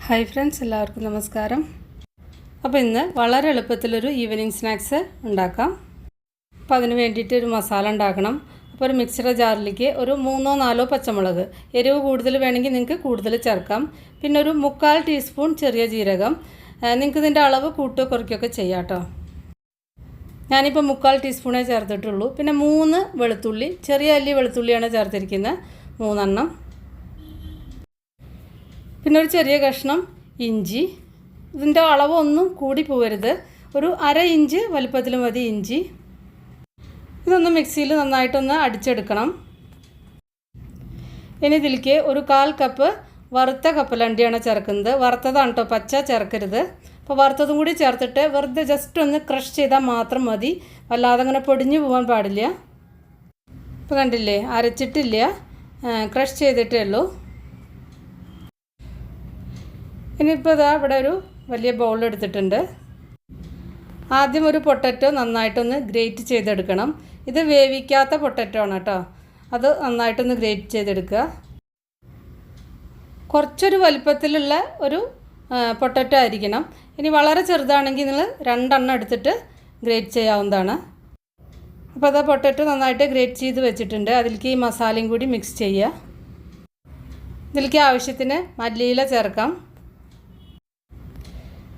Hi friends, എല്ലാവർക്കും നമസ്കാരം. അപ്പോൾ ഇന്ന് വളരെ എളുപ്പത്തിലൊരു ഈവനിങ് സ്നാക്സ് ഉണ്ടാക്കാം. അപ്പോൾ അതിന് വേണ്ടിയിട്ട് ഒരു മസാല ഉണ്ടാക്കണം. അപ്പോൾ ഒരു മിക്സിയുടെ ജാറിലേക്ക് ഒരു 3-4 പച്ചമുളക്, എരിവ് കൂടുതൽ വേണമെങ്കിൽ നിങ്ങൾക്ക് കൂടുതൽ ചേർക്കാം. പിന്നെ ഒരു 1/4 ടീസ്പൂൺ ചെറിയ ജീരകം. നിങ്ങൾക്ക് ഇതിൻ്റെ അളവ് കൂട്ടുകയോ കുറയ്ക്കുകയൊക്കെ ചെയ്യാം കേട്ടോ. ഞാനിപ്പോൾ 1/4 ടീസ്പൂണേ ചേർത്തിട്ടുള്ളൂ. പിന്നെ 3 വെളുത്തുള്ളി, ചെറിയ അല്ലി വെളുത്തുള്ളിയാണ് ചേർത്തിരിക്കുന്നത്, 3 എണ്ണം. പിന്നെ ഒരു ചെറിയ കഷ്ണം ഇഞ്ചി. ഇതിൻ്റെ അളവൊന്നും കൂടി പോകരുത്, ഒരു 1/2 ഇഞ്ച് വലുപ്പത്തിൽ മതി ഇഞ്ചി. ഇതൊന്ന് മിക്സിയിൽ നന്നായിട്ടൊന്ന് അടിച്ചെടുക്കണം. ഇനി ഇതിലേക്ക് ഒരു 1/4 കപ്പ് വറുത്ത കപ്പലണ്ടിയാണ് ചേർക്കുന്നത്. വറുത്തതാണ് കേട്ടോ, പച്ച ചേർക്കരുത്. അപ്പോൾ വറുത്തതും കൂടി ചേർത്തിട്ട് വെറുതെ ജസ്റ്റ് ഒന്ന് ക്രഷ് ചെയ്താൽ മാത്രം മതി, വല്ലാതെ അങ്ങനെ പൊടിഞ്ഞു പോകാൻ പാടില്ല. ഇപ്പോൾ കണ്ടില്ലേ, അരച്ചിട്ടില്ല, ക്രഷ് ചെയ്തിട്ടേ ഉള്ളൂ. ഇനിയിപ്പോൾ ഇതാ ഇവിടെ ഒരു വലിയ ബൗൾ എടുത്തിട്ടുണ്ട്. ആദ്യം ഒരു പൊട്ടറ്റോ നന്നായിട്ടൊന്ന് ഗ്രേറ്റ് ചെയ്തെടുക്കണം. ഇത് വേവിക്കാത്ത പൊട്ടറ്റോ ആണ് കേട്ടോ, അത് നന്നായിട്ടൊന്ന് ഗ്രേറ്റ് ചെയ്തെടുക്കുക. കുറച്ചൊരു വലിപ്പത്തിലുള്ള ഒരു പൊട്ടറ്റോ ആയിരിക്കണം. ഇനി വളരെ ചെറുതാണെങ്കിൽ നിങ്ങൾ 2 എണ്ണം എടുത്തിട്ട് ഗ്രേറ്റ് ചെയ്യാവുന്നതാണ്. അപ്പോൾ അത് പൊട്ടറ്റോ നന്നായിട്ട് ഗ്രേറ്റ് ചെയ്ത് വെച്ചിട്ടുണ്ട്. അതിലേക്ക് ഈ മസാലയും കൂടി മിക്സ് ചെയ്യുക. ഇതിലേക്ക് ആവശ്യത്തിന് മല്ലിയില ചേർക്കാം.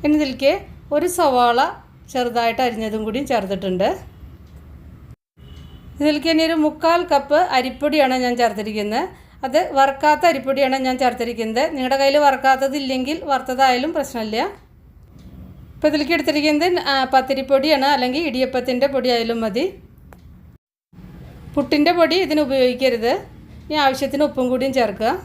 ഇനി ഇതിലേക്ക് ഒരു സവാള ചെറുതായിട്ട് അരിഞ്ഞതും കൂടി ചേർത്തിട്ടുണ്ട്. ഇതിലേക്ക് ഇനി ഒരു 1/4 കപ്പ് അരിപ്പൊടിയാണ് ഞാൻ ചേർത്തിരിക്കുന്നത്. അത് വറുക്കാത്ത അരിപ്പൊടിയാണ് ഞാൻ ചേർത്തിരിക്കുന്നത്. നിങ്ങളുടെ കയ്യിൽ വറുക്കാത്തതില്ലെങ്കിൽ വറുത്തതായാലും പ്രശ്നമില്ല. ഇപ്പോൾ ഇതിലേക്ക് എടുത്തിരിക്കുന്നത് പത്തിരിപ്പൊടിയാണ്, അല്ലെങ്കിൽ ഇടിയപ്പത്തിൻ്റെ പൊടി ആയാലും മതി. പുട്ടിൻ്റെ പൊടി ഇതിന് ഉപയോഗിക്കരുത്. ഇനി ആവശ്യത്തിന് ഉപ്പും കൂടിയും ചേർക്കുക.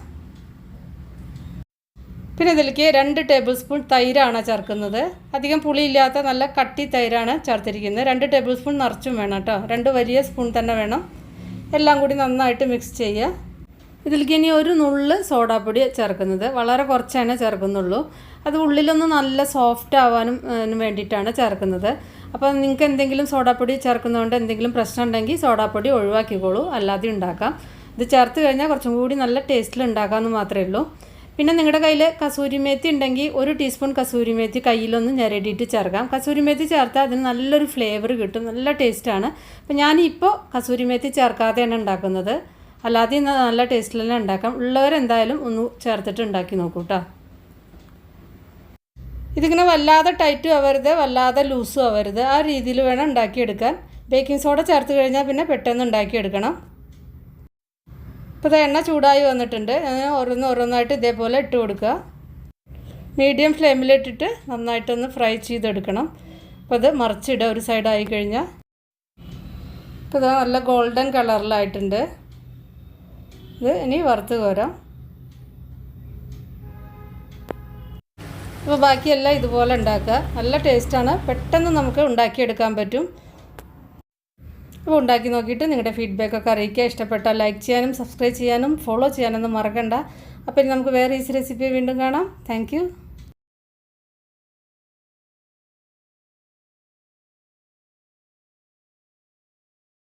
പിന്നെ ഇതിലേക്ക് 2 ടേബിൾ സ്പൂൺ തൈരാണ് ചേർക്കുന്നത്. അധികം പുളിയില്ലാത്ത നല്ല കട്ടി തൈരാണ് ചേർത്തിരിക്കുന്നത്. 2 ടേബിൾ സ്പൂൺ നിറച്ചും വേണം കേട്ടോ, 2 വലിയ സ്പൂൺ തന്നെ വേണം. എല്ലാം കൂടി നന്നായിട്ട് മിക്സ് ചെയ്യുക. ഇതിലേക്ക് ഇനി ഒരു നുള്ള് സോഡാപ്പൊടി ചേർക്കുന്നത്, വളരെ കുറച്ചാണ് ചേർക്കുന്നുള്ളൂ. അത് ഉള്ളിലൊന്ന് നല്ല സോഫ്റ്റ് ആവാനും വേണ്ടിയിട്ടാണ് ചേർക്കുന്നത്. അപ്പോൾ നിങ്ങൾക്ക് എന്തെങ്കിലും സോഡാപ്പൊടി ചേർക്കുന്നതുകൊണ്ട് എന്തെങ്കിലും പ്രശ്നം ഉണ്ടെങ്കിൽ സോഡാപ്പൊടി ഒഴിവാക്കിക്കോളൂ, അല്ലാതെ ഉണ്ടാക്കാം. ഇത് ചേർത്ത് കഴിഞ്ഞാൽ കുറച്ചും കൂടി നല്ല ടേസ്റ്റിൽ ഉണ്ടാക്കാമെന്ന് മാത്രമേ ഉള്ളൂ. പിന്നെ നിങ്ങളുടെ കയ്യിൽ കസൂരി മേത്തി ഉണ്ടെങ്കിൽ 1 ടീസ്പൂൺ കസൂരി മേത്തി കയ്യിലൊന്ന് ഞെരടിയിട്ട് ചേർക്കാം. കസൂരി മേത്തി ചേർത്താൽ അതിന് നല്ലൊരു ഫ്ലേവർ കിട്ടും, നല്ല ടേസ്റ്റാണ്. അപ്പോൾ ഞാനിപ്പോൾ കസൂരി മേത്തി ചേർക്കാതെയാണ് ഉണ്ടാക്കുന്നത്, അല്ലാതെ നല്ല ടേസ്റ്റിലെല്ലാം ഉണ്ടാക്കാം. ഉള്ളവരെന്തായാലും ഒന്ന് ചേർത്തിട്ട് ഉണ്ടാക്കി നോക്കൂ കേട്ടോ. ഇതിങ്ങനെ വല്ലാതെ ടൈറ്റും ആവരുത്, വല്ലാതെ ലൂസും ആവരുത്, ആ രീതിയിൽ വേണം ഉണ്ടാക്കിയെടുക്കാൻ. ബേക്കിംഗ് സോഡ ചേർത്ത് കഴിഞ്ഞാൽ പിന്നെ പെട്ടെന്ന് ഉണ്ടാക്കിയെടുക്കണം. ഇപ്പോൾ എണ്ണ ചൂടായി വന്നിട്ടുണ്ട്. ഓരോന്നായിട്ട് ഇതേപോലെ ഇട്ട് കൊടുക്കുക. മീഡിയം ഫ്ലെയിമിലിട്ടിട്ട് നന്നായിട്ടൊന്ന് ഫ്രൈ ചെയ്തെടുക്കണം. അപ്പോൾ അത് മറിച്ചിടുക ഒരു സൈഡായി കഴിഞ്ഞാൽ. ഇപ്പോൾ ഇത് നല്ല ഗോൾഡൻ കളറിലായിട്ടുണ്ട്. ഇത് ഇനി വറുത്ത് കോരാം. അപ്പോൾ ബാക്കിയെല്ലാം ഇതുപോലെ ഉണ്ടാക്കുക. നല്ല ടേസ്റ്റാണ്, പെട്ടെന്ന് നമുക്ക് ഉണ്ടാക്കിയെടുക്കാൻ പറ്റും. അപ്പോൾ ഉണ്ടാക്കി നോക്കിയിട്ട് നിങ്ങളുടെ ഫീഡ്ബാക്കൊക്കെ അറിയിക്കുക. ഇഷ്ടപ്പെട്ടാൽ ലൈക്ക് ചെയ്യാനും സബ്സ്ക്രൈബ് ചെയ്യാനും ഫോളോ ചെയ്യാനൊന്നും മറക്കണ്ട. അപ്പോൾ ഇനി നമുക്ക് വേറെ ഈസി റെസിപ്പി വീണ്ടും കാണാം. Thank you.